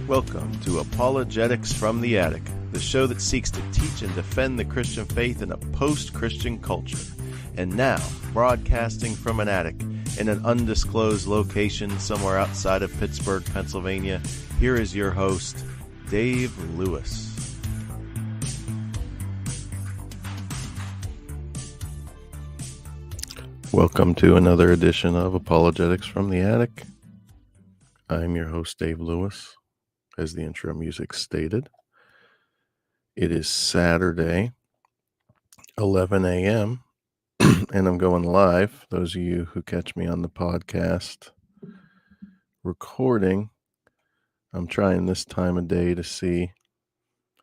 Welcome to Apologetics from the Attic, the show that seeks to teach and defend the Christian faith in a post-Christian culture. And now, broadcasting from an attic in an undisclosed location somewhere outside of Pittsburgh, Pennsylvania, here is your host, Dave Lewis. Welcome to another edition of Apologetics from the Attic. I'm your host, Dave Lewis, as the intro music stated. It is Saturday, 11 a.m., and I'm going live. Those of you who catch me on the podcast recording, I'm trying this time of day to see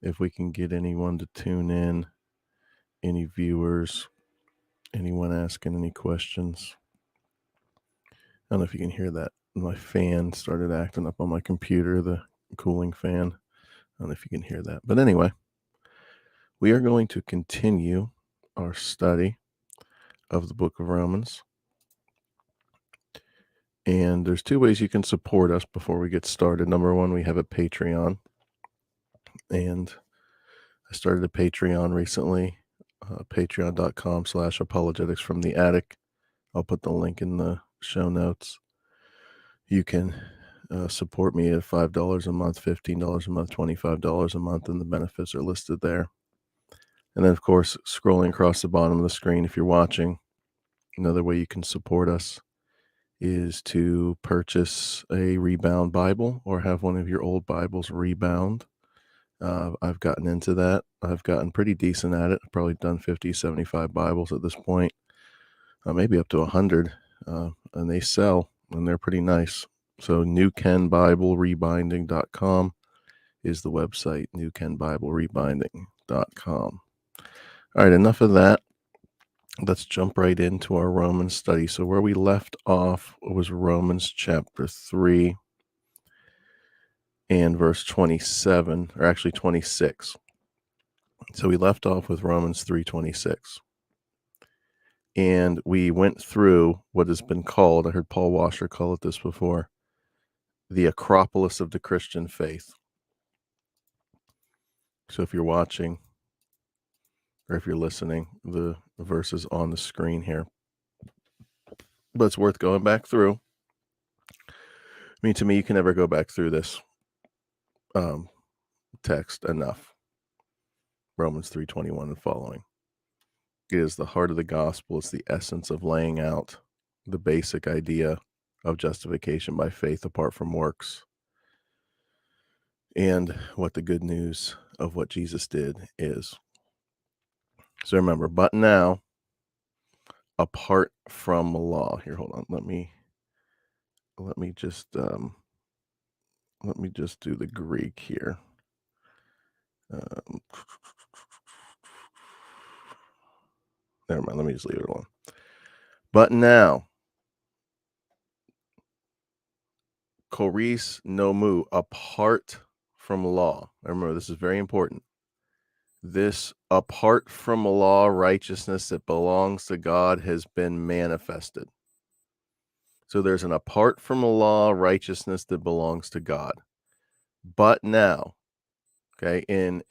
if we can get anyone to tune in, any viewers, anyone asking any questions. I don't know if you can hear that. My fan started acting up on my computer, the cooling fan. I don't know if you can hear that. But anyway, we are going to continue our study of the book of Romans. And there's two ways you can support us before we get started. Number one, we have a Patreon. And I started a Patreon recently, patreon.com/apologetics from the attic. I'll put the link in the show notes. You can support me at $5 a month, $15 a month, $25 a month, and the benefits are listed there. And then, of course, scrolling across the bottom of the screen, if you're watching, another way you can support us is to purchase a Rebound Bible or have one of your old Bibles rebound. I've gotten into that. I've gotten pretty decent at it. I've probably done 50, 75 Bibles at this point, maybe up to 100, and they sell, and they're pretty nice. So newkenbiblerebinding.com is the website, newkenbiblerebinding.com. All right, enough of that. Let's jump right into our Romans study. So where we left off was Romans chapter 3 and verse 27, or actually 26. So we left off with Romans 3:26. And we went through what has been called, I heard Paul Washer call it this before, the Acropolis of the Christian faith. So if you're watching, or if you're listening, the verse is on the screen here. But it's worth going back through. I mean, to me, you can never go back through this text enough. Romans 3:21 and following. It is the heart of the gospel. It's the essence of laying out the basic idea of justification by faith apart from works, and what the good news of what Jesus did is. So remember, but now, apart from law. Here, hold on. Let me just do the Greek here. Never mind. Let me just leave it alone. But now, choris nomu, apart from law. Remember, this is very important. This apart from law righteousness that belongs to God has been manifested. So there's an apart from law righteousness that belongs to God. But now, okay, in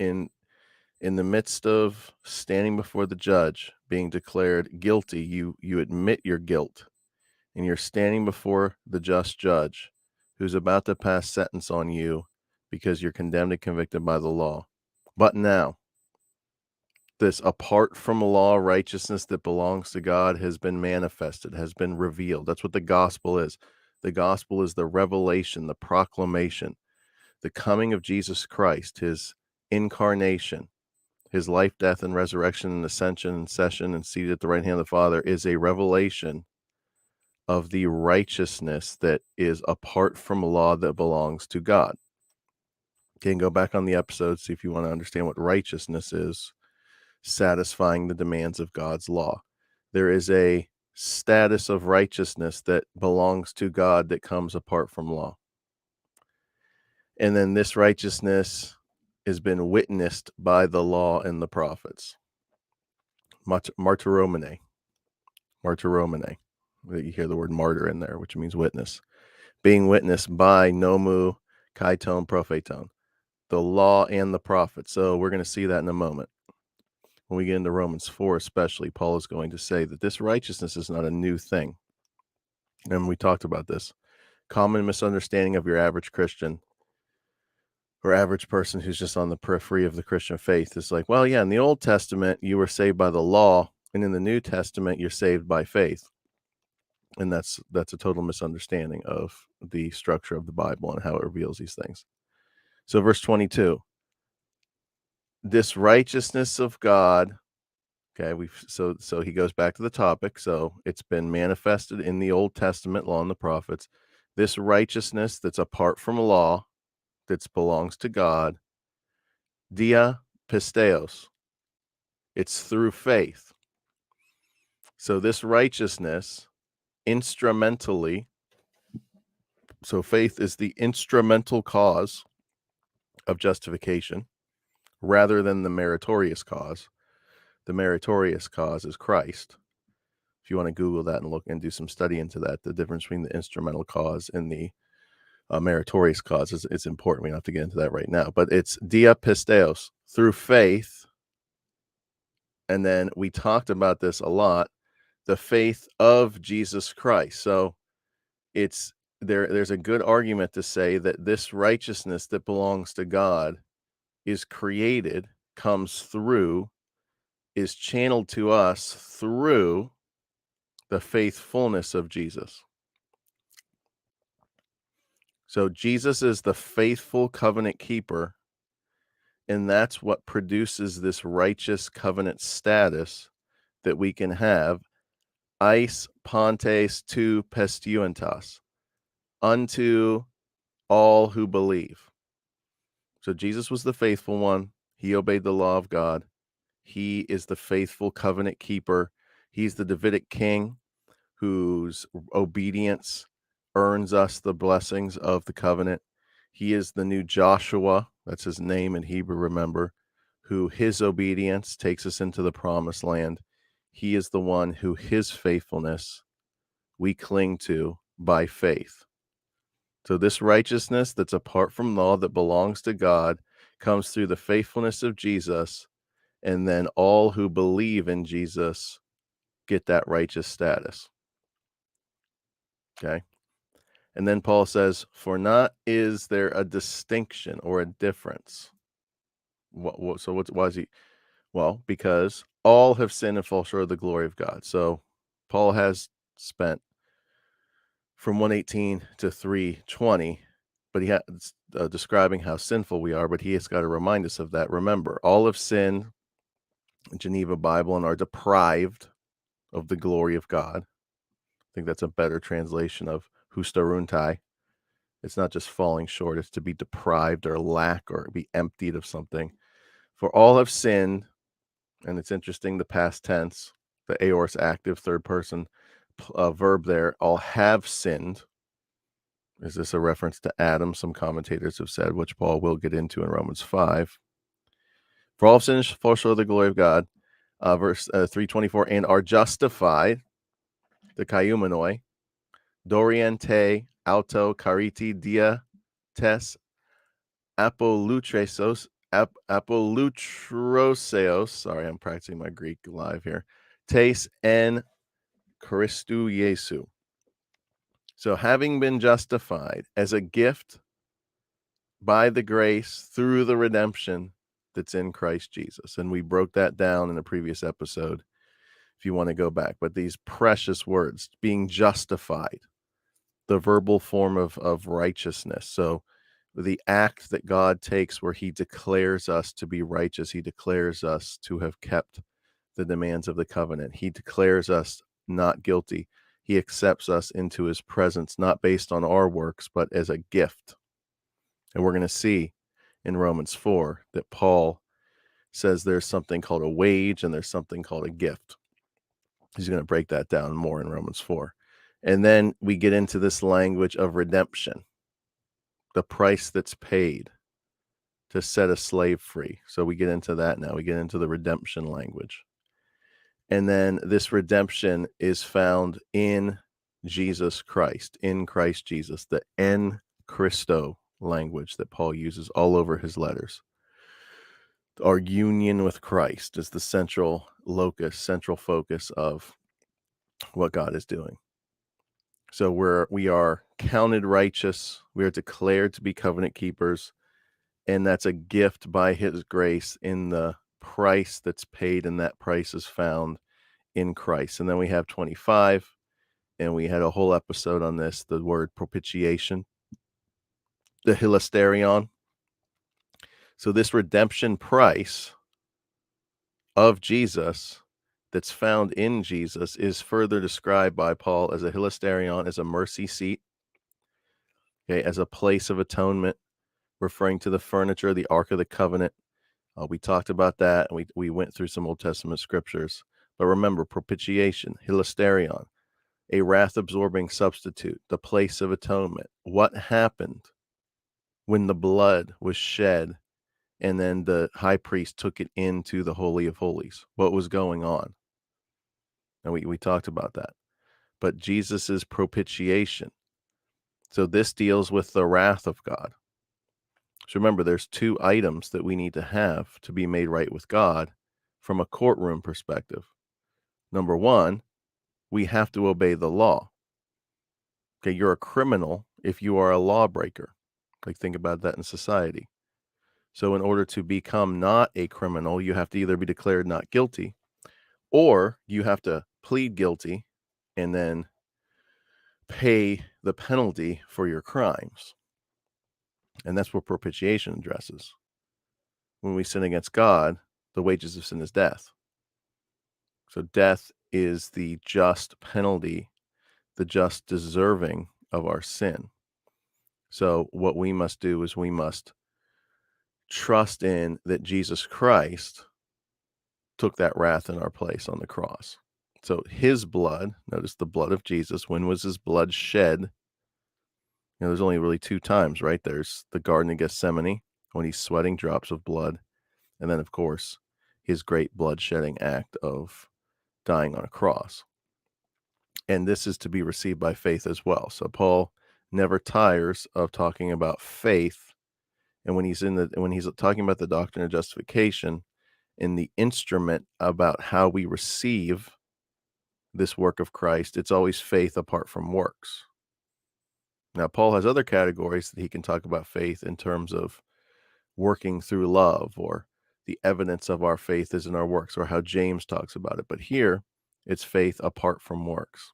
the midst of standing before the judge, being declared guilty, you admit your guilt, and you're standing before the just judge who's about to pass sentence on you because you're condemned and convicted by the law. But now, this apart from law righteousness that belongs to God has been manifested, has been revealed. That's what the gospel is. The gospel is the revelation, the proclamation, the coming of Jesus Christ, his incarnation, his life, death, and resurrection, and ascension, and session, and seated at the right hand of the Father is a revelation of the righteousness that is apart from law that belongs to God. You can go back on the episode, see if you want to understand what righteousness is. Satisfying the demands of God's law. There is a status of righteousness that belongs to God that comes apart from law. And then this righteousness has been witnessed by the law and the prophets. Martyromene. You hear the word martyr in there, which means witness. Being witnessed by nomu, Kaiton, propheton, the law and the prophets. So we're going to see that in a moment. When we get into Romans 4 especially, Paul is going to say that this righteousness is not a new thing. And we talked about this. Common misunderstanding of your average Christian or average person who's just on the periphery of the Christian faith is like, well, yeah, in the Old Testament, you were saved by the law, and in the New Testament, you're saved by faith. And that's a total misunderstanding of the structure of the Bible and how it reveals these things. So verse 22, this righteousness of God, okay, so he goes back to the topic. So it's been manifested in the Old Testament, law and the prophets. This righteousness that's apart from law, that belongs to God, dia pisteos. It's through faith. So this righteousness instrumentally, so faith is the instrumental cause of justification rather than the meritorious cause. The meritorious cause is Christ. If you want to Google that and look and do some study into that, the difference between the instrumental cause and the meritorious cause is important. We don't have to get into that right now, but it's dia pisteos, through faith. And then we talked about this a lot, the faith of Jesus Christ. So there's a good argument to say that this righteousness that belongs to God is created, comes through, is channeled to us through the faithfulness of Jesus. So Jesus is the faithful covenant keeper, and that's what produces this righteous covenant status that we can have, eis pantes tu pestiuentas, unto all who believe. So Jesus was the faithful one. He obeyed the law of God. He is the faithful covenant keeper. He's the Davidic king whose obedience earns us the blessings of the covenant. He is the new Joshua, that's his name in Hebrew, remember, who his obedience takes us into the promised land. He is the one who his faithfulness we cling to by faith. So this righteousness that's apart from law, that belongs to God, comes through the faithfulness of Jesus, and then all who believe in Jesus get that righteous status. Okay? And then Paul says, for not is there a distinction or a difference. Why is he? Well, because all have sinned and fall short of the glory of God. So Paul has spent from 118 to 320, but he has describing how sinful we are, but he has got to remind us of that. Remember, all have sinned, Geneva Bible, and are deprived of the glory of God. I think that's a better translation of hustaruntai. It's not just falling short, it's to be deprived or lack or be emptied of something. For all have sinned, and it's interesting, the past tense, the aorist active third person verb there, all have sinned. Is this a reference to Adam? Some commentators have said, which Paul will get into in Romans 5. For all have sinned, fall short of the glory of God. Verse 324, and are justified, the kaiumenoi, doriente, auto, kariti, dia, tes, apolutresos, apolutroseos, sorry, I'm practicing my Greek live here, tes en Christu Jesu. So having been justified as a gift by the grace through the redemption that's in Christ Jesus. And we broke that down in a previous episode if you want to go back. But these precious words, being justified, the verbal form of righteousness. So the act that God takes where he declares us to be righteous, he declares us to have kept the demands of the covenant. He declares us not guilty. He accepts us into his presence, not based on our works, but as a gift. And we're going to see in Romans 4 that Paul says there's something called a wage and there's something called a gift. He's going to break that down more in Romans 4. And then we get into this language of redemption, the price that's paid to set a slave free. So we get into that now. We get into the redemption language. And then this redemption is found in Jesus Christ, in Christ Jesus, the en Christo language that Paul uses all over his letters. Our union with Christ is the central locus, central focus of what God is doing. So we are counted righteous. We are declared to be covenant keepers. And that's a gift by his grace in the price that's paid. And that price is found in Christ. And then we have 25. And we had a whole episode on this, the word propitiation, the hilasterion. So this redemption price of Jesus that's found in Jesus is further described by Paul as a hilasterion, as a mercy seat, okay, as a place of atonement, referring to the furniture of the Ark of the Covenant. We talked about that, and we went through some Old Testament scriptures. But remember, propitiation, hilasterion, a wrath-absorbing substitute, the place of atonement. What happened when the blood was shed and then the high priest took it into the Holy of Holies? What was going on? And we talked about that. But Jesus's propitiation. So this deals with the wrath of God. So remember, there's two items that we need to have to be made right with God from a courtroom perspective. Number one, we have to obey the law. Okay, you're a criminal if you are a lawbreaker. Like, think about that in society. So in order to become not a criminal, you have to either be declared not guilty, or you have to plead guilty and then pay the penalty for your crimes. And that's what propitiation addresses. When we sin against God, the wages of sin is death. So death is the just penalty, the just deserving of our sin. So what we must do is we must trust in that Jesus Christ took that wrath in our place on the cross. So his blood, notice the blood of Jesus, when was his blood shed? You know, there's only really two times, right? There's the Garden of Gethsemane when he's sweating drops of blood. And then, of course, his great blood shedding act of dying on a cross. And this is to be received by faith as well. So Paul never tires of talking about faith. And when he's talking about the doctrine of justification in the instrument about how we receive this work of Christ, it's always faith apart from works. Now, Paul has other categories that he can talk about faith in terms of working through love, or the evidence of our faith is in our works, or how James talks about it. But here, it's faith apart from works.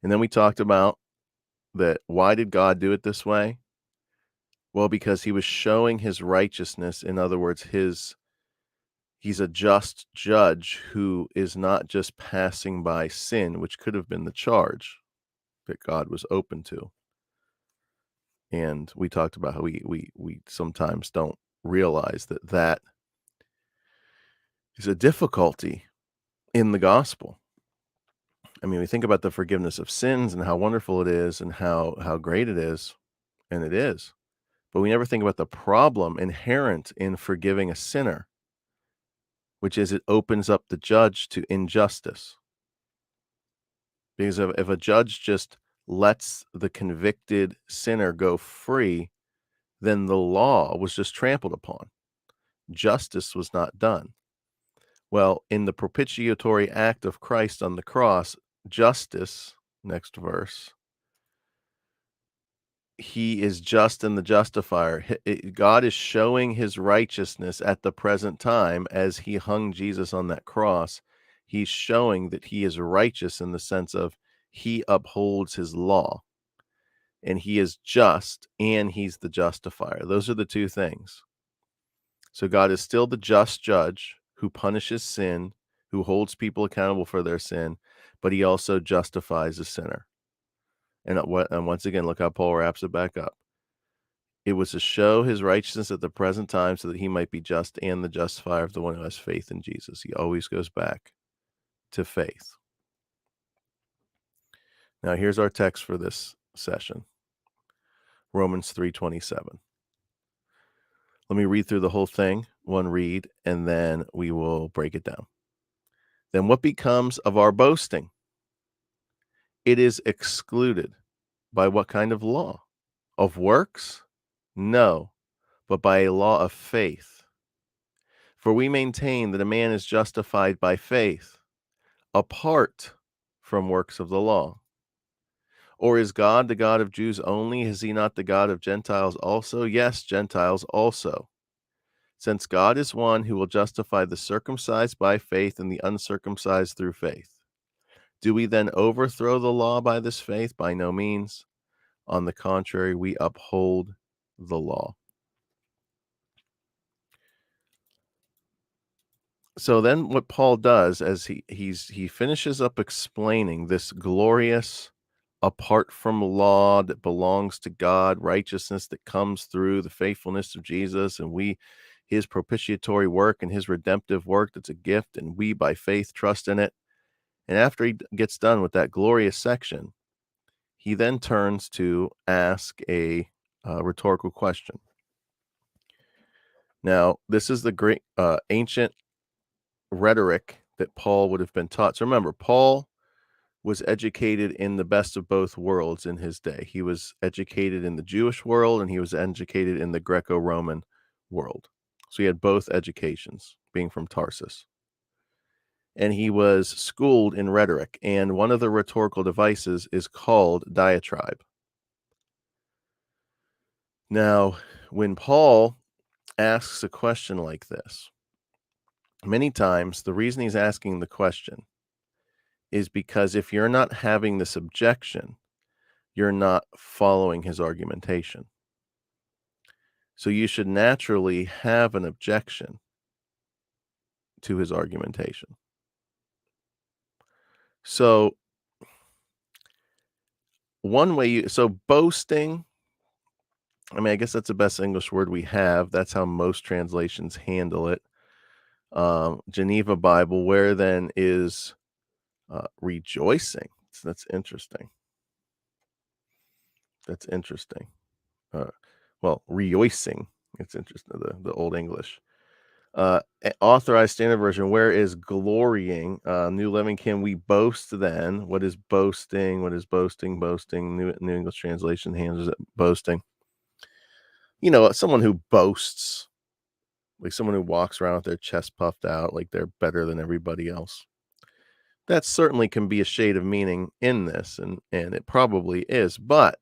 And then we talked about that. Why did God do it this way? Well, because he was showing his righteousness. In other words, he's a just judge who is not just passing by sin, which could have been the charge that God was open to. And we talked about how we sometimes don't realize that is a difficulty in the gospel. I mean, we think about the forgiveness of sins and how wonderful it is and how great it is, and it is. But we never think about the problem inherent in forgiving a sinner, which is it opens up the judge to injustice. Because if a judge just lets the convicted sinner go free, then the law was just trampled upon. Justice was not done. Well, in the propitiatory act of Christ on the cross, justice, next verse, he is just and the justifier. God is showing his righteousness at the present time as he hung Jesus on that cross. He's showing that he is righteous in the sense of he upholds his law, and he is just, and he's the justifier. Those are the two things. So God is still the just judge who punishes sin, who holds people accountable for their sin, but he also justifies a sinner. And once again, look how Paul wraps it back up. It was to show his righteousness at the present time so that he might be just and the justifier of the one who has faith in Jesus. He always goes back to faith. Now, here's our text for this session. Romans 3:27. Let me read through the whole thing, one read, and then we will break it down. Then what becomes of our boasting? It is excluded by what kind of law? Of works? No, but by a law of faith. For we maintain that a man is justified by faith, apart from works of the law. Or is God the God of Jews only? Is he not the God of Gentiles also? Yes, Gentiles also. Since God is one who will justify the circumcised by faith and the uncircumcised through faith. Do we then overthrow the law by this faith? By no means. On the contrary, we uphold the law. So then what Paul does as he finishes up explaining this glorious apart from law that belongs to God, righteousness that comes through the faithfulness of Jesus, and his propitiatory work and his redemptive work that's a gift, and we by faith trust in it. And after he gets done with that glorious section, he then turns to ask a rhetorical question. Now, this is the great ancient rhetoric that Paul would have been taught. So remember, Paul was educated in the best of both worlds in his day. He was educated in the Jewish world and he was educated in the Greco-Roman world. So he had both educations, being from Tarsus. And he was schooled in rhetoric, and one of the rhetorical devices is called diatribe. Now, when Paul asks a question like this, many times the reason he's asking the question is because if you're not having this objection, you're not following his argumentation. So you should naturally have an objection to his argumentation. So one way boasting, I mean, I guess that's the best English word we have. That's how most translations handle it. Geneva Bible, where then is rejoicing? So that's interesting. That's interesting. Well, rejoicing. It's interesting, the Old English. Authorized Standard Version, where is glorying? New Living, can we boast then? What is boasting? What is boasting? Boasting. New English Translation handles it boasting. You know, someone who boasts, like someone who walks around with their chest puffed out, like they're better than everybody else. That certainly can be a shade of meaning in this, and it probably is. But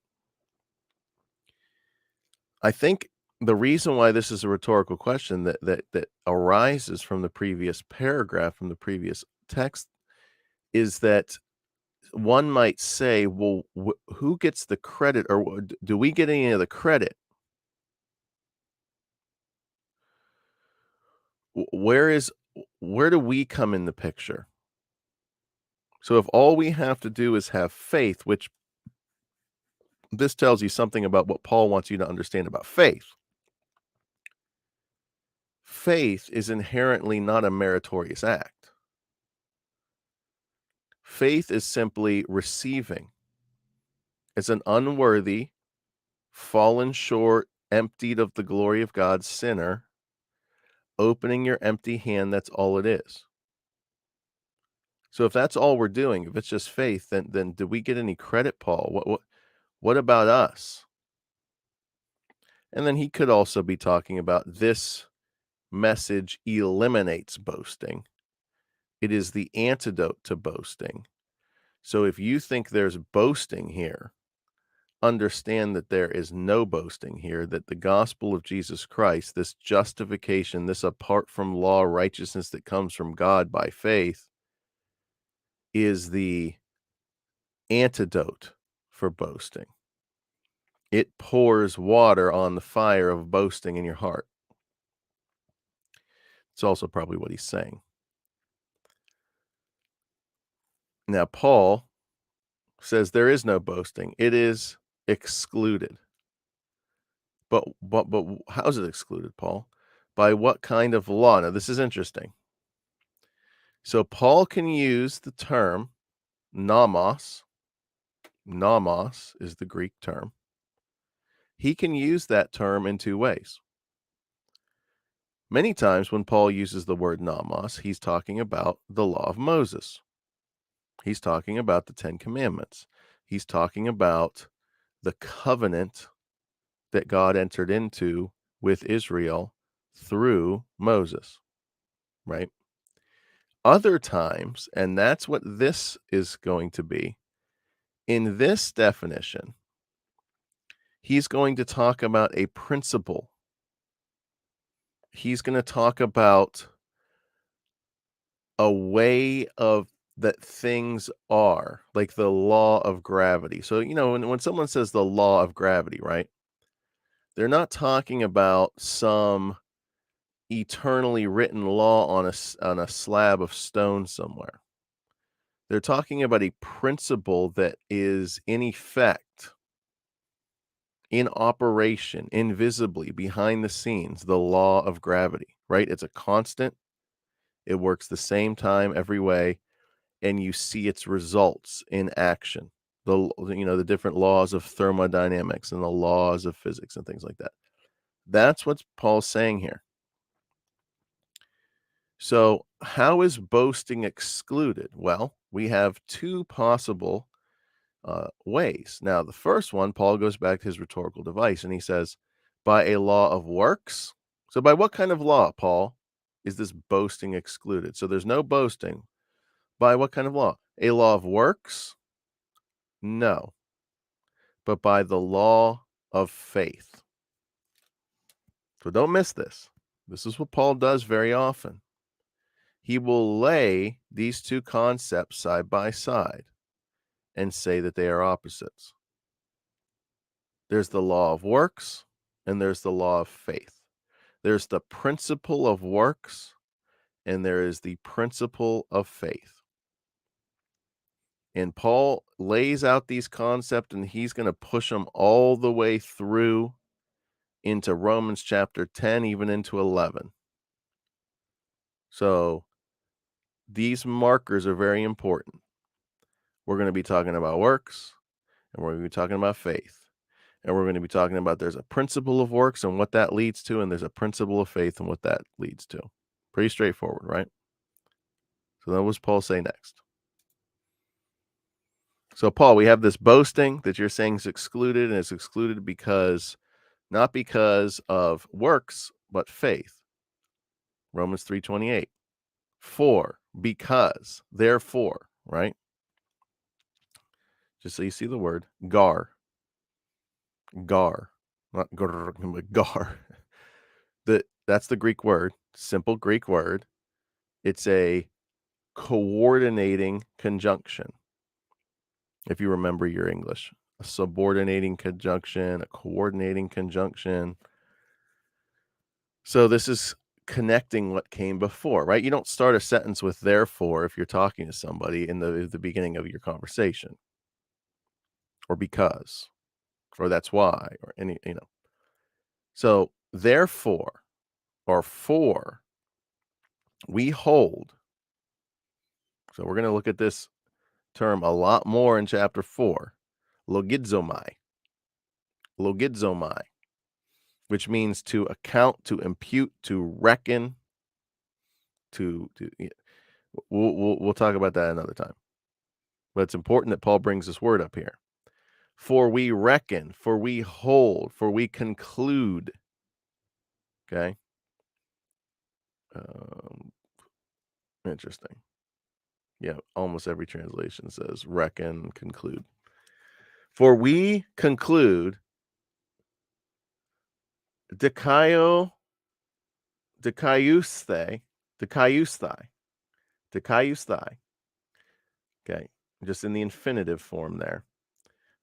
I think the reason why this is a rhetorical question that arises from the previous paragraph, from the previous text, is that one might say, well, who gets the credit, or do we get any of the credit? Where do we come in the picture? So if all we have to do is have faith, which this tells you something about what Paul wants you to understand about faith. Faith is inherently not a meritorious act. Faith is simply receiving. It's an unworthy, fallen short, emptied of the glory of God sinner, opening your empty hand. That's all it is. So if that's all we're doing, if it's just faith, then do we get any credit, Paul? What about us? And then he could also be talking about this message eliminates boasting. It is the antidote to boasting. So if you think there's boasting here, understand that there is no boasting here, that the gospel of Jesus Christ, this justification, this apart from law righteousness that comes from God by faith, is the antidote for boasting. It pours water on the fire of boasting in your heart. It's also probably what he's saying. Now, Paul says there is no boasting. It is excluded. But how is it excluded, Paul? By what kind of law? Now, this is interesting. So Paul can use the term nomos. Nomos is the Greek term. He can use that term in two ways. Many times when Paul uses the word nomos, he's talking about the law of Moses. He's talking about the 10 Commandments. He's talking about the covenant that God entered into with Israel through Moses, right? Other times, and that's what this is going to be, in this definition, he's going to talk about a principle. He's going to talk about a way of that things are, like the law of gravity. So, when someone says the law of gravity, right? They're not talking about some eternally written law on a slab of stone somewhere. They're talking about a principle that is in effect, in operation, invisibly, behind the scenes, the law of gravity, right? It's a constant. It works the same time every way, and you see its results in action. The different laws of thermodynamics and the laws of physics and things like that. That's what Paul's saying here. So, how is boasting excluded? Well, we have two possible ways. Now, the first one, Paul goes back to his rhetorical device and he says, by a law of works. So, by what kind of law, Paul, is this boasting excluded? So, there's no boasting. By what kind of law? A law of works? No, but by the law of faith. So, don't miss this. This is what Paul does very often. He will lay these two concepts side by side and say that they are opposites. There's the law of works and there's the law of faith. There's the principle of works and there is the principle of faith. And Paul lays out these concepts and he's going to push them all the way through into Romans chapter 10, even into 11. So these markers are very important. We're going to be talking about works and we're going to be talking about faith. And we're going to be talking about there's a principle of works and what that leads to, and there's a principle of faith and what that leads to. Pretty straightforward, right? So then what does Paul say next? So, Paul, we have this boasting that you're saying is excluded, and it's excluded not because of works, but faith. Romans 3:28. Because, therefore, right? Just so you see the word, gar, not gar, but gar. That's the Greek word, simple Greek word. It's a coordinating conjunction. If you remember your English, a subordinating conjunction, a coordinating conjunction. So this is connecting what came before, right? You don't start a sentence with therefore if you're talking to somebody in the beginning of your conversation, or because, or that's why, or any. So therefore, or for, we hold. So we're going to look at this term a lot more in chapter 4, logizomai, which means to account, to impute, to reckon, we'll talk about that another time. But it's important that Paul brings this word up here. For we reckon, for we hold, for we conclude. Okay. Interesting. Yeah, almost every translation says reckon, conclude. For we conclude, dikaiusthai, okay, just in the infinitive form there.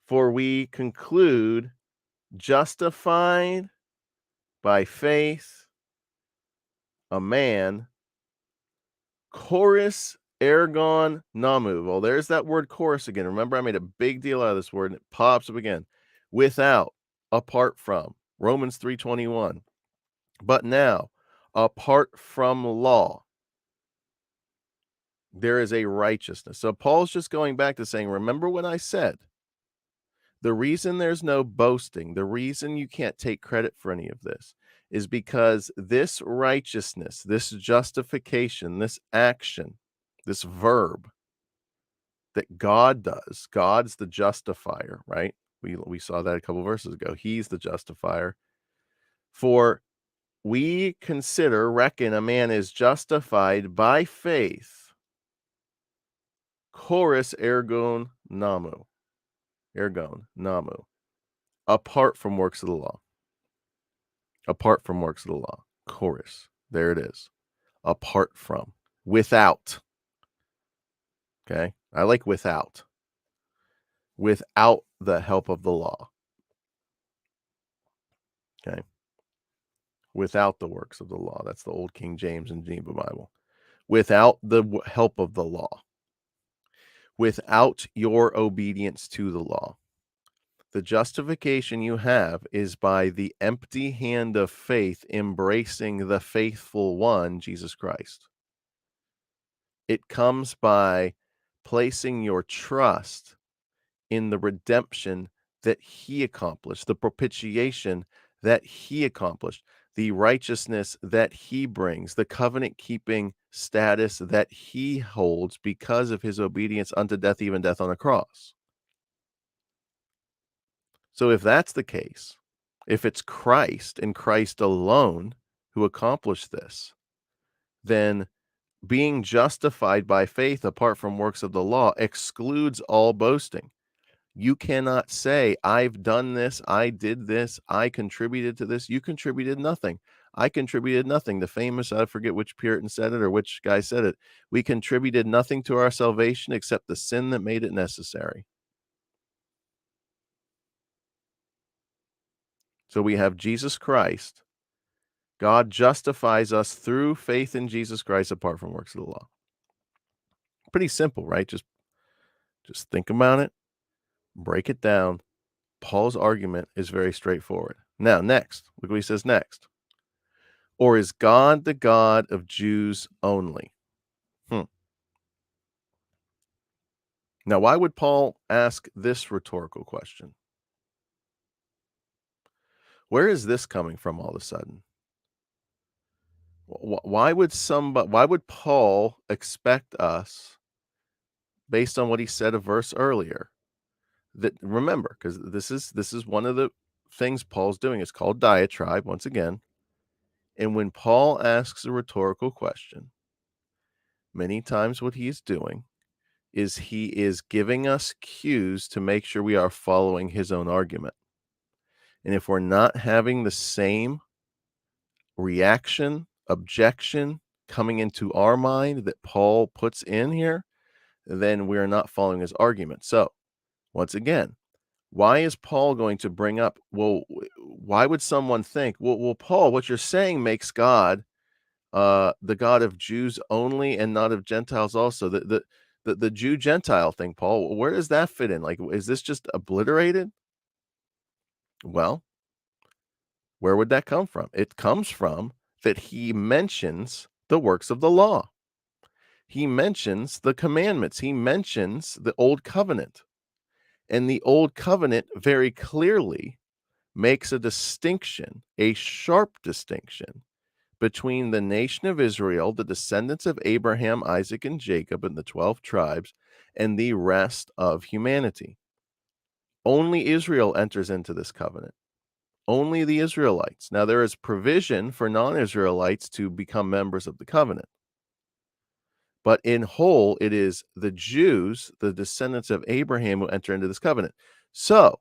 For we conclude, justified by faith, a man, chorus ergon namu. Well, there's that word chorus again. Remember, I made a big deal out of this word, and it pops up again. Without, apart from, Romans 3:21. But now, apart from law, there is a righteousness. So Paul's just going back to saying, remember what I said. The reason there's no boasting, the reason you can't take credit for any of this, is because this righteousness, this justification, this action, this verb that God does, God's the justifier, right? We saw that a couple verses ago. He's the justifier. For we reckon a man is justified by faith. Chorus ergon namu. Ergon namu. Apart from works of the law. Apart from works of the law. Chorus. There it is. Apart from. Without. Okay. I like without. Without the help of the law. Okay. Without the works of the law. That's the old King James and Geneva Bible. Without the help of the law. Without your obedience to the law. The justification you have is by the empty hand of faith embracing the faithful one, Jesus Christ. It comes by placing your trust in the redemption that he accomplished, the propitiation that he accomplished, the righteousness that he brings, the covenant-keeping status that he holds because of his obedience unto death, even death on a cross. So if that's the case, if it's Christ and Christ alone who accomplished this, then being justified by faith apart from works of the law excludes all boasting. You cannot say, I've done this, I did this, I contributed to this. You contributed nothing. I contributed nothing. The famous, I forget which Puritan said it or which guy said it. We contributed nothing to our salvation except the sin that made it necessary. So we have Jesus Christ. God justifies us through faith in Jesus Christ apart from works of the law. Pretty simple, right? Just think about it, break it down. Paul's argument is very straightforward. Now, next, look what he says next. Or is God the God of Jews only? Now, why would Paul ask this rhetorical question? Where is this coming from all of a sudden? Why would Paul expect us, based on what he said a verse earlier, that, remember, because this is one of the things Paul's doing. It's called diatribe, once again. And when Paul asks a rhetorical question, many times what he is doing is he is giving us cues to make sure we are following his own argument. And if we're not having the same reaction, objection coming into our mind that Paul puts in here, then we're not following his argument. So, once again, why is Paul going to bring up, well, why would someone think, well, Paul, what you're saying makes God the God of Jews only and not of Gentiles also? The Jew-Gentile thing, Paul, where does that fit in? Like, is this just obliterated? Well, where would that come from? It comes from that he mentions the works of the law. He mentions the commandments. He mentions the old covenant. And the old covenant very clearly makes a distinction, a sharp distinction, between the nation of Israel, the descendants of Abraham, Isaac, and Jacob, and the 12 tribes, and the rest of humanity. Only Israel enters into this covenant. Only the Israelites. Now, there is provision for non-Israelites to become members of the covenant. But in whole, it is the Jews, the descendants of Abraham, who enter into this covenant. So,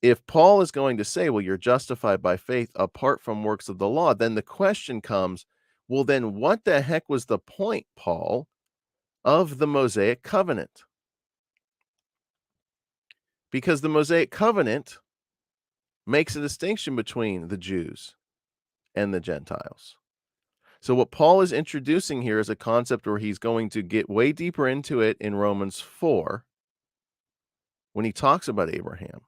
if Paul is going to say, well, you're justified by faith apart from works of the law, then the question comes, well, then what the heck was the point, Paul, of the Mosaic covenant? Because the Mosaic covenant makes a distinction between the Jews and the Gentiles. So what Paul is introducing here is a concept where he's going to get way deeper into it in Romans 4 when he talks about Abraham.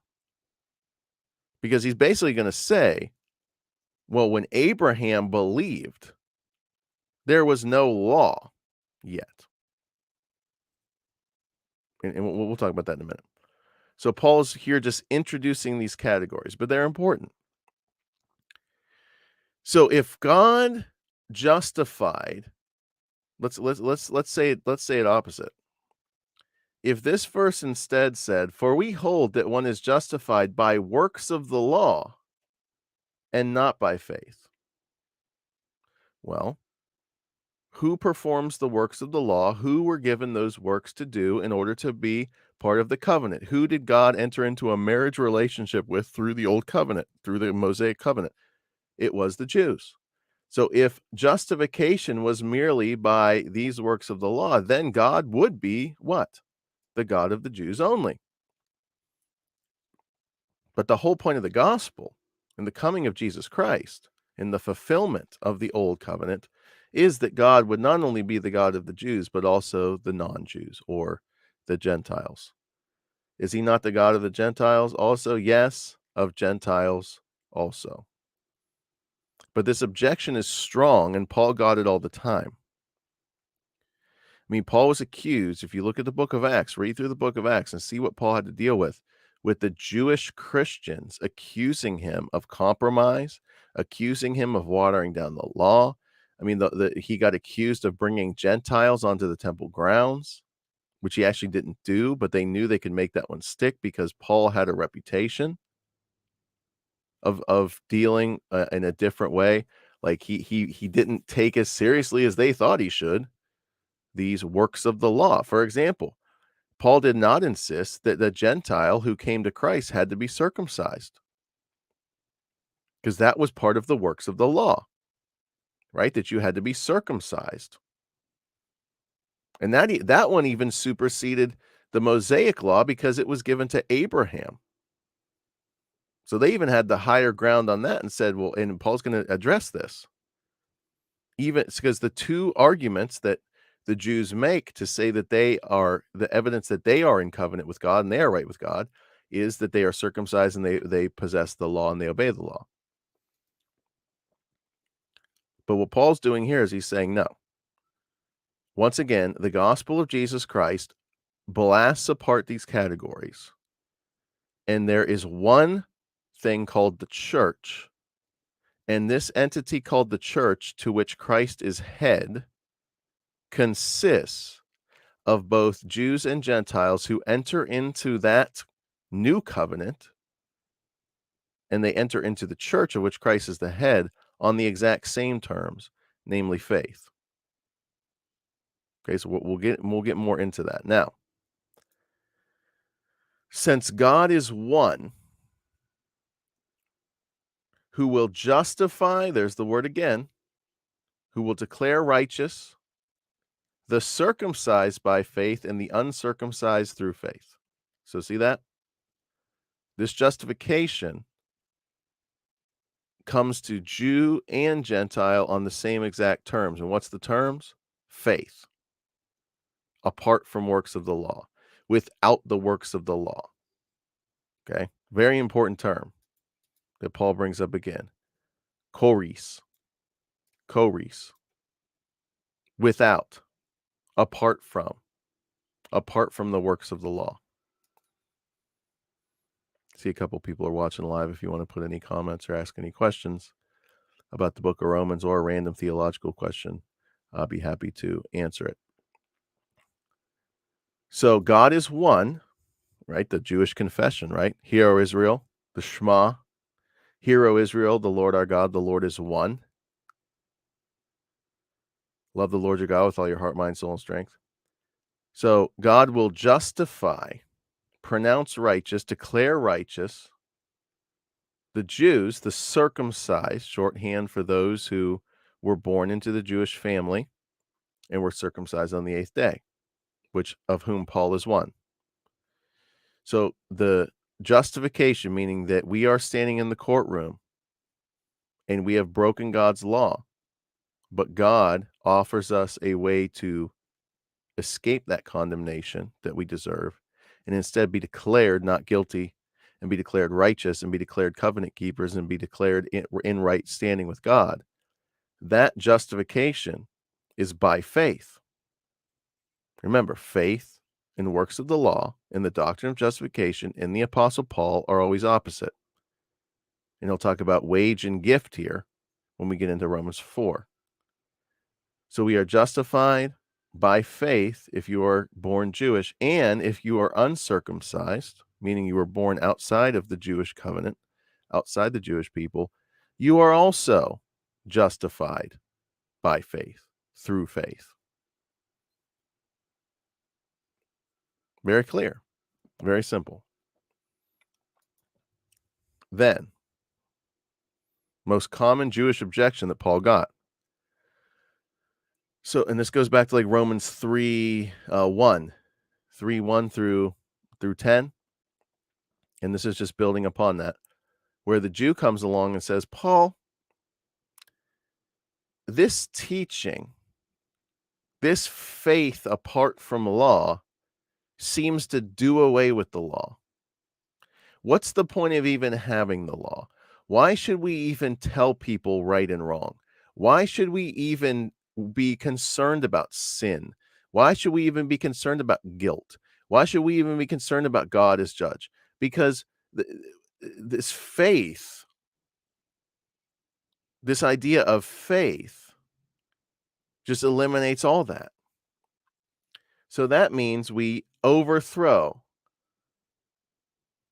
Because he's basically going to say, well, when Abraham believed, there was no law yet. And we'll talk about that in a minute. So Paul's here just introducing these categories, but they're important. So if God justified, let's say it opposite. if this verse instead said, "For we hold that one is justified by works of the law and not by faith," well, who performs the works of the law? Who were given those works to do in order to be part of the covenant? Who did God enter into a marriage relationship with through the old covenant, through the Mosaic covenant? It was the Jews. So if justification was merely by these works of the law, then God would be what? The God of the Jews only. But the whole point of the gospel and the coming of Jesus Christ and the fulfillment of the old covenant is that God would not only be the God of the Jews, but also the non-Jews or the Gentiles. Is he not the God of the Gentiles also? Yes, of Gentiles also. But this objection is strong, and Paul got it all the time. I mean, Paul was accused, if you look at the book of Acts, read through the book of Acts and see what Paul had to deal with the Jewish Christians accusing him of compromise, accusing him of watering down the law. I mean, he got accused of bringing Gentiles onto the temple grounds, which he actually didn't do, but they knew they could make that one stick because Paul had a reputation of dealing in a different way. Like he didn't take as seriously as they thought he should these works of the law. For example, Paul did not insist that the Gentile who came to Christ had to be circumcised, because that was part of the works of the law, right? That you had to be circumcised. And that one even superseded the Mosaic law because it was given to Abraham. So they even had the higher ground on that and said, well, and Paul's going to address this. Even because the two arguments that the Jews make to say that they are the evidence that they are in covenant with God and they are right with God is that they are circumcised and they possess the law and they obey the law. But what Paul's doing here is he's saying no. Once again, the gospel of Jesus Christ blasts apart these categories. And there is one thing called the church. And this entity called the church, to which Christ is head, consists of both Jews and Gentiles who enter into that new covenant, and they enter into the church of which Christ is the head on the exact same terms, namely faith. Okay, so we'll get more into that. Now, since God is one who will justify, there's the word again, who will declare righteous the circumcised by faith and the uncircumcised through faith. So see that? This justification comes to Jew and Gentile on the same exact terms. And what's the terms? Faith. Apart from works of the law, without the works of the law. Okay? Very important term that Paul brings up again. Choris. Without. Apart from the works of the law. See a couple people are watching live. If you want to put any comments or ask any questions about the book of Romans or a random theological question, I'll be happy to answer it. So God is one, right? The Jewish confession, right? Hear, O Israel, the Shema. Hear, O Israel, the Lord our God, the Lord is one. Love the Lord your God with all your heart, mind, soul, and strength. So God will justify, pronounce righteous, declare righteous the Jews, the circumcised, shorthand for those who were born into the Jewish family and were circumcised on the 8th day, which of whom Paul is one. So the justification, meaning that we are standing in the courtroom and we have broken God's law, but God offers us a way to escape that condemnation that we deserve and instead be declared not guilty and be declared righteous and be declared covenant keepers and be declared in right standing with God. That justification is by faith. Remember, faith and works of the law and the doctrine of justification in the Apostle Paul are always opposite. And he'll talk about wage and gift here when we get into Romans 4. So we are justified by faith if you are born Jewish, and if you are uncircumcised, meaning you were born outside of the Jewish covenant, outside the Jewish people, you are also justified by faith, through faith. Very clear, very simple. Then, most common Jewish objection that Paul got. So, and this goes back to like Romans 3:1 through 10. And this is just building upon that, where the Jew comes along and says, Paul, this teaching, this faith apart from law seems to do away with the law. What's the point of even having the law? Why should we even tell people right and wrong? Why should we even be concerned about sin? Why should we even be concerned about guilt? Why should we even be concerned about God as judge? Because this faith, this idea of faith, just eliminates all that. So that means we overthrow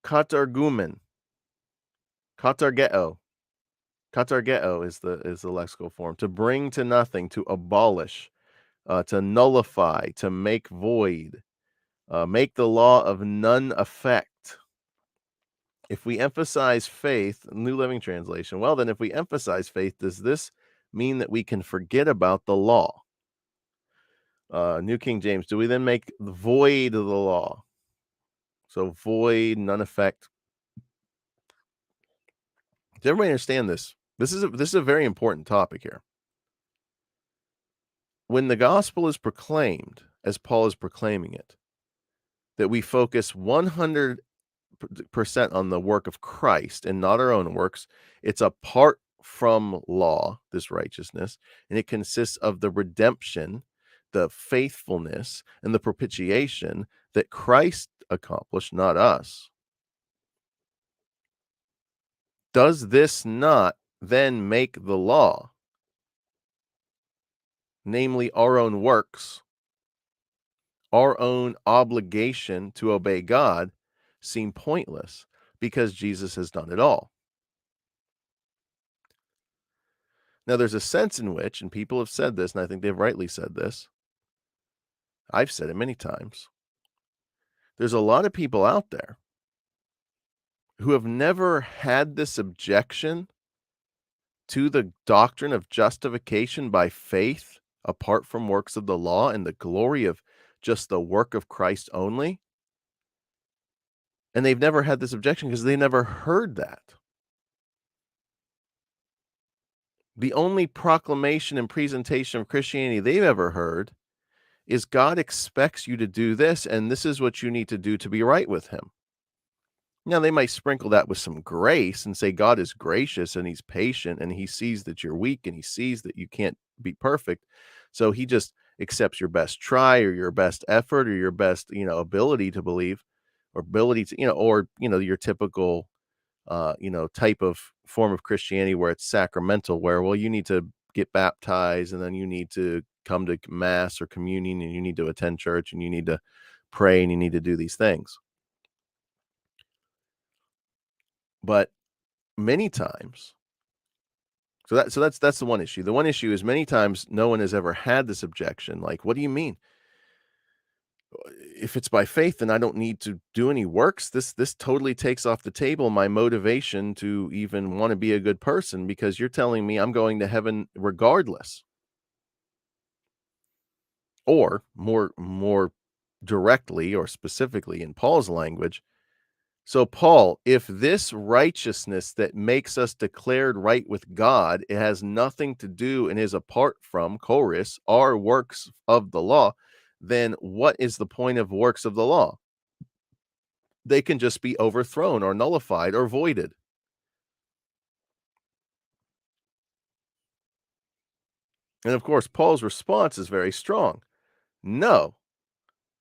katargumen, katargeo. Katargeo is the lexical form, to bring to nothing, to abolish, to nullify, to make void, make the law of none effect. If we emphasize faith, New Living Translation, well, then if we emphasize faith, does this mean that we can forget about the law? New King James, do we then make void of the law? So void, none effect. Does everybody understand this? This is a very important topic here. When the gospel is proclaimed, as Paul is proclaiming it, that we focus 100% on the work of Christ and not our own works, it's apart from law, this righteousness, and it consists of the redemption, the faithfulness, and the propitiation that Christ accomplished, not us. Does this not then make the law, namely our own works, our own obligation to obey God, seem pointless because Jesus has done it all? Now, there's a sense in which, and people have said this, and I think they've rightly said this, I've said it many times, there's a lot of people out there who have never had this objection to the doctrine of justification by faith apart from works of the law and the glory of just the work of Christ only. And they've never had this objection because they never heard that. The only proclamation and presentation of Christianity they've ever heard is God expects you to do this, and this is what you need to do to be right with him. Now, they might sprinkle that with some grace and say God is gracious and he's patient and he sees that you're weak and he sees that you can't be perfect. So he just accepts your best try or your best effort or your best, ability to believe or ability to, or, your typical, type of form of Christianity where it's sacramental, where, well, you need to get baptized and then you need to come to mass or communion and you need to attend church and you need to pray and you need to do these things. But many times, that's the one issue. The one issue is many times no one has ever had this objection. Like, what do you mean? If it's by faith, then I don't need to do any works. This totally takes off the table my motivation to even want to be a good person, because you're telling me I'm going to heaven regardless. Or more directly or specifically in Paul's language, so, Paul, if this righteousness that makes us declared right with God, it has nothing to do and is apart from, choris, our works of the law, then what is the point of works of the law? They can just be overthrown or nullified or voided. And of course, Paul's response is very strong. No,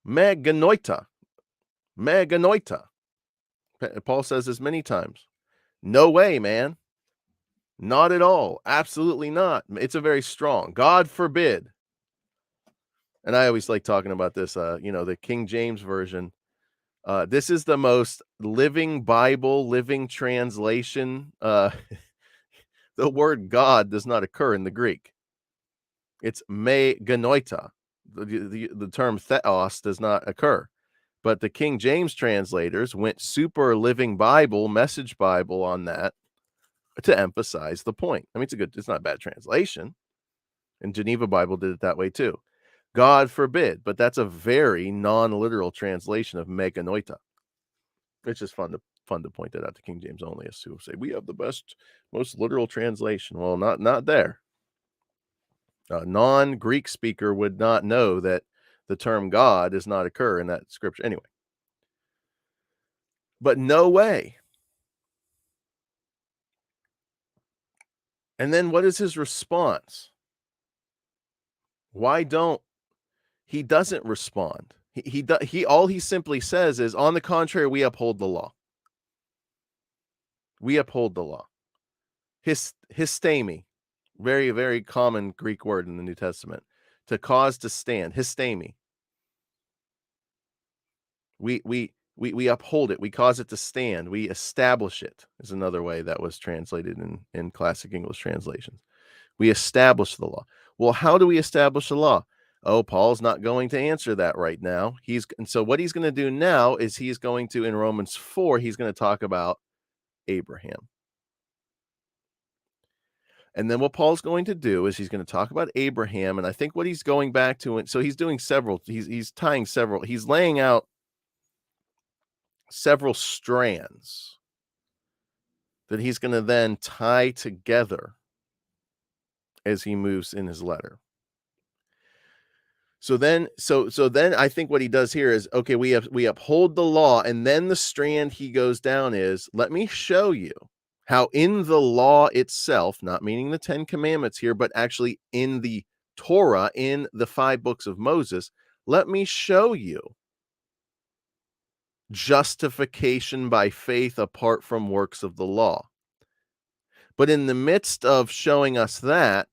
me genoita, me genoita. Paul says this many times. No way, man. Not at all. Absolutely not. It's a very strong. God forbid. And I always like talking about this, the King James version. This is the most living Bible, living translation. The word God does not occur in the Greek. It's me genoita. The term theos does not occur. But the King James translators went super living Bible, message Bible on that to emphasize the point. I mean, it's not a bad translation. And Geneva Bible did it that way too. God forbid, but that's a very non-literal translation of meganoita. It's just fun to point that out to King James onlyists who say we have the best, most literal translation. Well, not there. A non-Greek speaker would not know that the term God does not occur in that scripture anyway. But no way. And then what is his response? Why don't he doesn't respond? He all he simply says is, on the contrary, we uphold the law. We uphold the law. Histemi, very, very common Greek word in the New Testament, to cause to stand. Histemi. We uphold it. We cause it to stand. We establish it is another way that was translated in classic English translations. We establish the law. Well, how do we establish the law? Oh, Paul's not going to answer that right now. And so what he's going to do now is he's going to, in Romans 4, he's going to talk about Abraham. And then what Paul's going to do is he's going to talk about Abraham. And I think what he's going back to, so he's doing he's laying out several strands that he's going to then tie together as he moves in his letter. So then I think what he does here is, okay, we uphold the law, and then the strand he goes down is, let me show you how in the law itself, not meaning the 10 commandments here, but actually in the Torah, in the 5 books of Moses, let me show you justification by faith apart from works of the law. But in the midst of showing us that,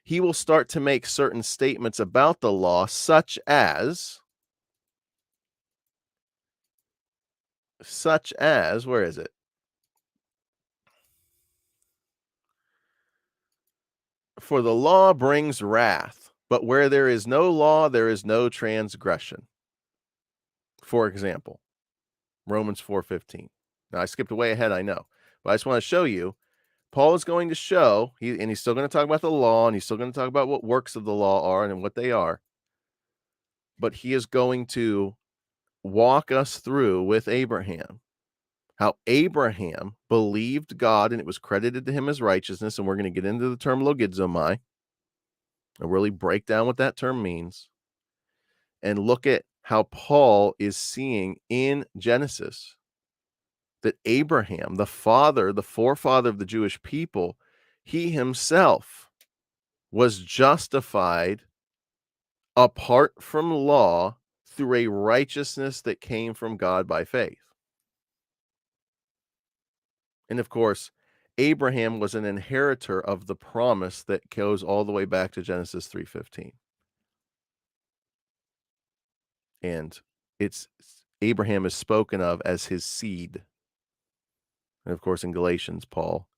he will start to make certain statements about the law, such as, where is it? For the law brings wrath, but where there is no law, there is no transgression. For example, Romans 4:15. Now, I skipped way ahead, I know, but I just want to show you, Paul is going to show, and he's still going to talk about the law, and he's still going to talk about what works of the law are and what they are, but he is going to walk us through with Abraham how Abraham believed God and it was credited to him as righteousness. And we're going to get into the term logizomai and really break down what that term means and look at how Paul is seeing in Genesis that Abraham, the forefather of the Jewish people, he himself was justified apart from law through a righteousness that came from God by faith. And of course, Abraham was an inheritor of the promise that goes all the way back to Genesis 3:15. And Abraham is spoken of as his seed. And of course, in Galatians, Paul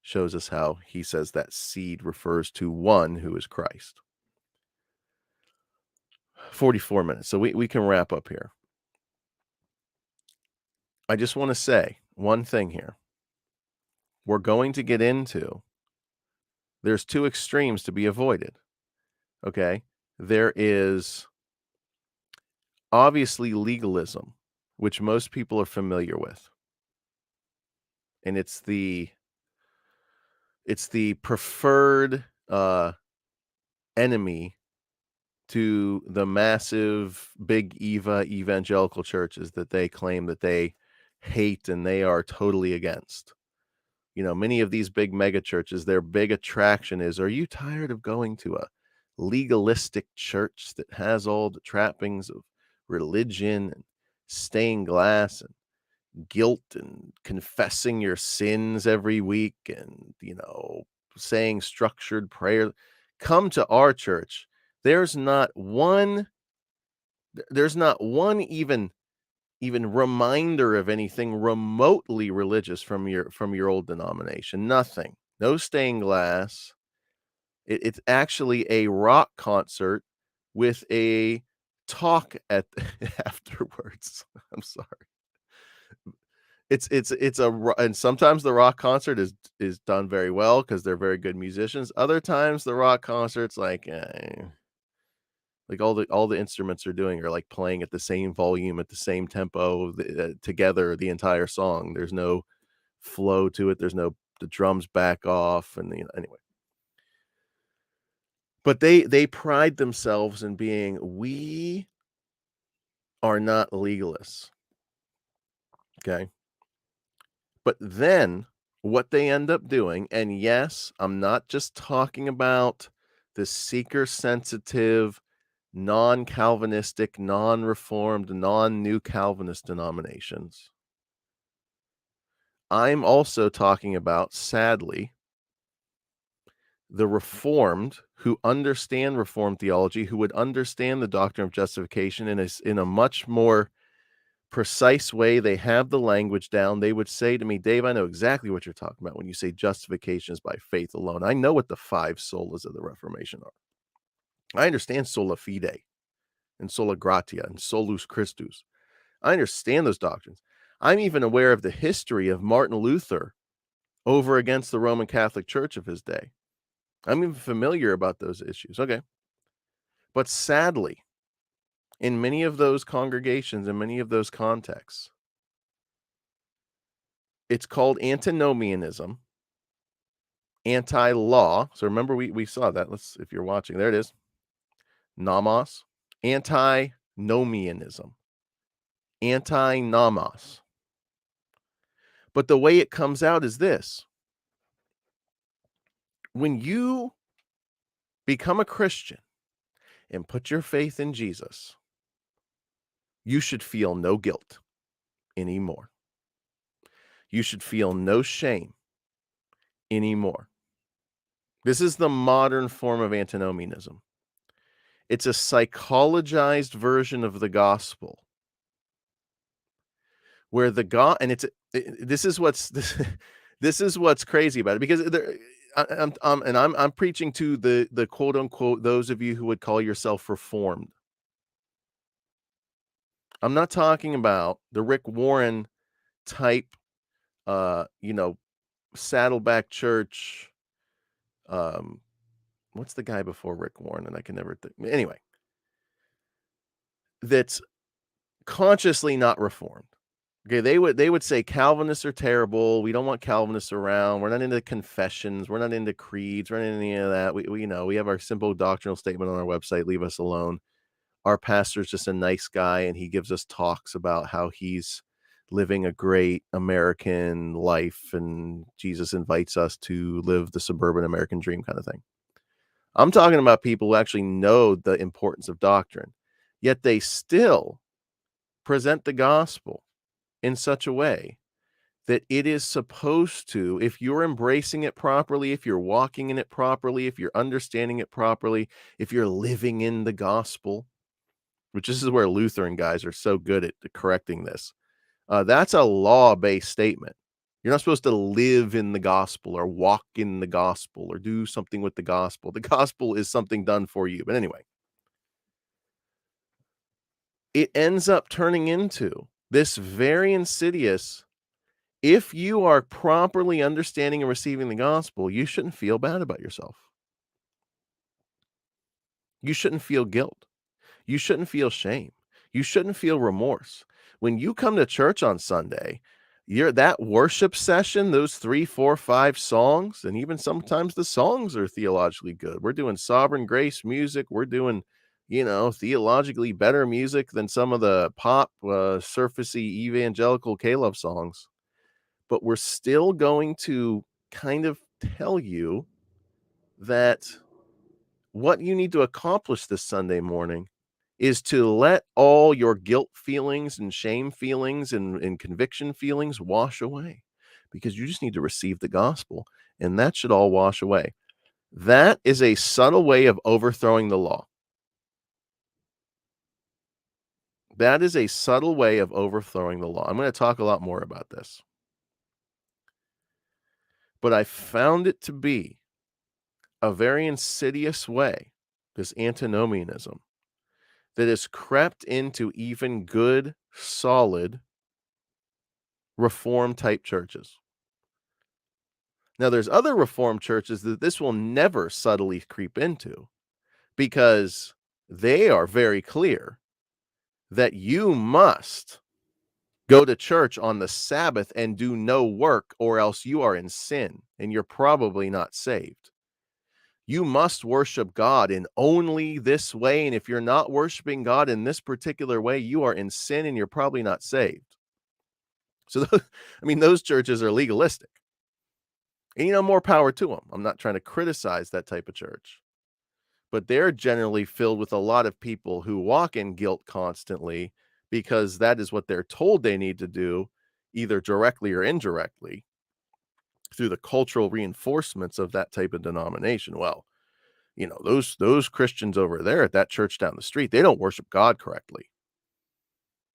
shows us how he says that seed refers to one who is Christ. 44 minutes. So we can wrap up here. I just want to say one thing here. We're going to get into, there's 2 extremes to be avoided. Okay? There is obviously legalism, which most people are familiar with. And it's the preferred enemy to the massive big evangelical churches that they claim that they hate and they are totally against. Many of these big mega churches, their big attraction is, are you tired of going to a legalistic church that has all the trappings of religion and stained glass and guilt and confessing your sins every week and, saying structured prayer? Come to our church. There's not one There's not one even reminder of anything remotely religious from your old denomination. Nothing. No stained glass. It's actually a rock concert with a talk at afterwards. I'm sorry. It's and sometimes the rock concert is done very well because they're very good musicians. Other times the rock concert's like all the instruments are doing are like playing at the same volume at the same tempo together the entire song. There's no flow to it. There's no the drums back off and anyway. But they pride themselves in being we are not legalists. Okay. But then what they end up doing, and yes, I'm not just talking about the seeker sensitive, non Calvinistic, non reformed, non new Calvinist denominations. I'm also talking about, sadly, the reformed who understand reformed theology, who would understand the doctrine of justification in a much more precise way. They have the language down. They would say to me, Dave, I know exactly what you're talking about when you say justification is by faith alone. I know what the 5 solas of the Reformation are. I understand sola fide and sola gratia and solus Christus. I understand those doctrines. I'm even aware of the history of Martin Luther over against the Roman Catholic Church of his day. I'm even familiar about those issues. Okay. But sadly, in many of those congregations, in many of those contexts, it's called antinomianism, anti-law. So remember, we saw that. Let's, if you're watching, there it is. Nomos, antinomianism, anti-nomos. But the way it comes out is this. When you become a Christian and put your faith in Jesus, you should feel no guilt anymore. You should feel no shame anymore. This is the modern form of antinomianism. It's a psychologized version of the gospel where this is what's crazy about it, because I'm preaching to the quote unquote those of you who would call yourself reformed. I'm not talking about the Rick Warren type, Saddleback Church. What's the guy before Rick Warren? And I can never think. Anyway, that's consciously not reformed. Okay, they would say Calvinists are terrible. We don't want Calvinists around. We're not into confessions. We're not into creeds. We're not into any of that. We have our simple doctrinal statement on our website. Leave us alone. Our pastor's just a nice guy, and he gives us talks about how he's living a great American life, and Jesus invites us to live the suburban American dream kind of thing. I'm talking about people who actually know the importance of doctrine, yet they still present the gospel in such a way that it is supposed to, if you're embracing it properly, if you're walking in it properly, if you're understanding it properly, if you're living in the gospel, which this is where Lutheran guys are so good at correcting this. That's a law-based statement. You're not supposed to live in the gospel or walk in the gospel or do something with the gospel. The gospel is something done for you. But anyway, it ends up turning into this very insidious, if you are properly understanding and receiving the gospel, you shouldn't feel bad about yourself. You shouldn't feel guilt. You shouldn't feel shame. You shouldn't feel remorse. When you come to church on Sunday, that worship session, those 3, 4, 5 songs, and even sometimes the songs are theologically good. We're doing sovereign grace music. We're doing, theologically better music than some of the pop, surfacey evangelical K-Love songs. But we're still going to kind of tell you that what you need to accomplish this Sunday morning is to let all your guilt feelings and shame feelings and conviction feelings wash away, because you just need to receive the gospel, and that should all wash away. That is a subtle way of overthrowing the law. That is a subtle way of overthrowing the law. I'm going to talk a lot more about this. But I found it to be a very insidious way, this antinomianism, that has crept into even good, solid, reform type churches. Now, there's other reform churches that this will never subtly creep into because they are very clear that you must go to church on the Sabbath and do no work, or else you are in sin and you're probably not saved. You must worship God in only this way. And if you're not worshiping God in this particular way, you are in sin and you're probably not saved. So, those churches are legalistic. And, more power to them. I'm not trying to criticize that type of church. But they're generally filled with a lot of people who walk in guilt constantly because that is what they're told they need to do, either directly or indirectly, through the cultural reinforcements of that type of denomination. Well, those Christians over there at that church down the street, they don't worship God correctly.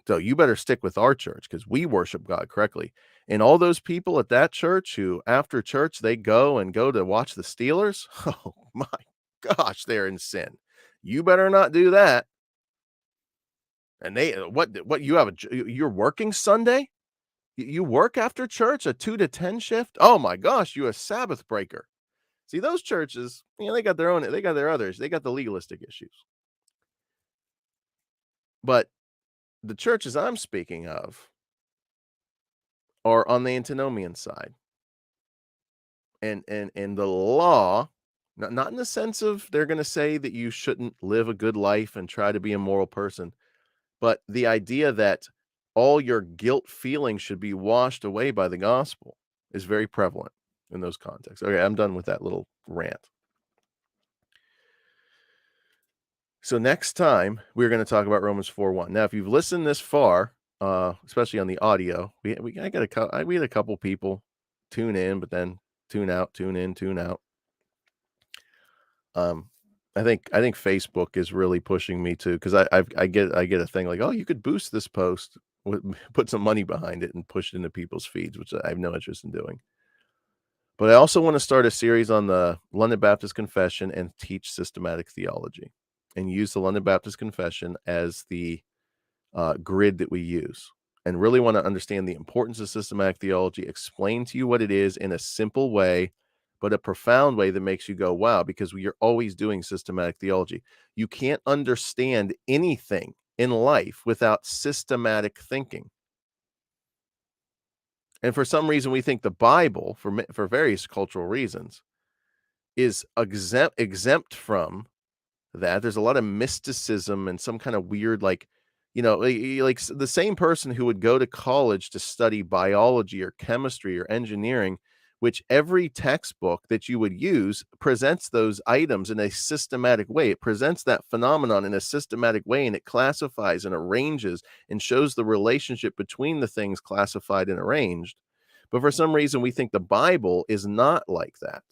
So you better stick with our church because we worship God correctly. And all those people at that church who after church, they go to watch the Steelers. Oh my gosh, they're in sin. You better not do that. And what you have you're working Sunday? You work after church, a 2 to 10 shift? Oh my gosh, you a Sabbath breaker. See, those churches, they got their own, they got their others, they got the legalistic issues. But the churches I'm speaking of are on the antinomian side. And the law, not in the sense of they're going to say that you shouldn't live a good life and try to be a moral person, but the idea that all your guilt feelings should be washed away by the gospel is very prevalent in those contexts. Okay, I'm done with that little rant. So next time we're going to talk about Romans 4:1. Now, if you've listened this far, especially on the audio, we had a couple people tune in, but then tune out, tune in, tune out. I think Facebook is really pushing me to, because I get a thing like, oh, you could boost this post, put some money behind it, and push it into people's feeds, which I have no interest in doing. But I also want to start a series on the London Baptist Confession and teach systematic theology, and use the London Baptist Confession as the grid that we use, and really want to understand the importance of systematic theology, explain to you what it is in a simple way, but a profound way that makes you go, wow, because we are always doing systematic theology. You can't understand anything in life without systematic thinking. And for some reason, we think the Bible, for various cultural reasons, is exempt from that. There's a lot of mysticism and some kind of weird, like the same person who would go to college to study biology or chemistry or engineering, which every textbook that you would use presents those items in a systematic way. It presents that phenomenon in a systematic way, and it classifies and arranges and shows the relationship between the things classified and arranged. But for some reason, we think the Bible is not like that,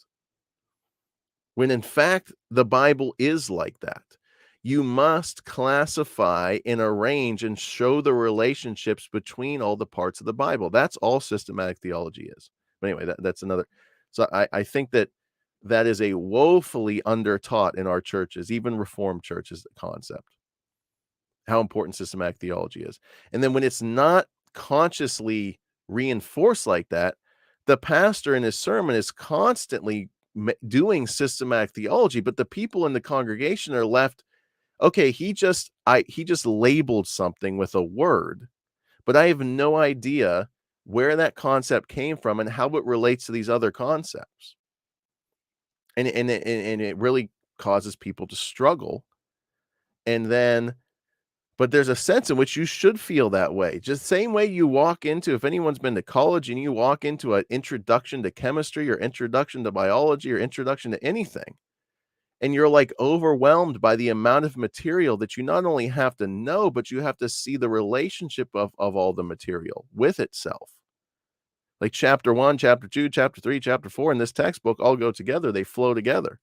when in fact, the Bible is like that. You must classify and arrange and show the relationships between all the parts of the Bible. That's all systematic theology is. But anyway, that's another. So I think that is a woefully undertaught in our churches, even Reformed churches, the concept, how important systematic theology is. And then when it's not consciously reinforced like that, the pastor in his sermon is constantly doing systematic theology, but the people in the congregation are left, okay, he just labeled something with a word, but I have no idea where that concept came from and how it relates to these other concepts. And it really causes people to struggle. And then, but there's a sense in which you should feel that way. Just the same way you walk into, if anyone's been to college and you walk into an introduction to chemistry or introduction to biology or introduction to anything, and you're like overwhelmed by the amount of material that you not only have to know, but you have to see the relationship of all the material with itself. Like chapter 1, chapter 2, chapter 3, chapter 4 in this textbook all go together. They flow together.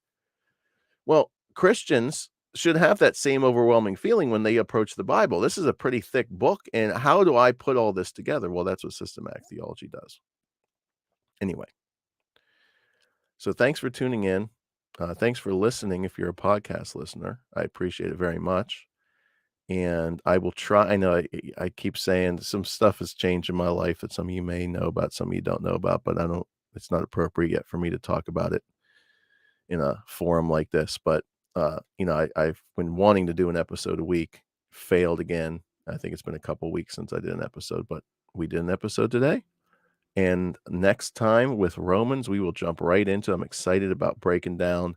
Well, Christians should have that same overwhelming feeling when they approach the Bible. This is a pretty thick book, and how do I put all this together? Well, that's what systematic theology does. Anyway, so thanks for tuning in. Thanks for listening if you're a podcast listener. I appreciate it very much. And I will try. I know I keep saying some stuff has changed in my life that some of you may know about, some of you don't know about, but it's not appropriate yet for me to talk about it in a forum like this. But, I've been wanting to do an episode a week, failed again. I think it's been a couple weeks since I did an episode, but we did an episode today. And next time with Romans, we will jump right into. I'm excited about breaking down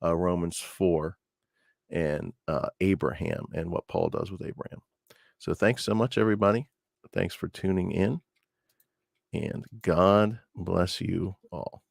Romans 4 and Abraham and what Paul does with Abraham. So thanks so much, everybody. Thanks for tuning in, and God bless you all.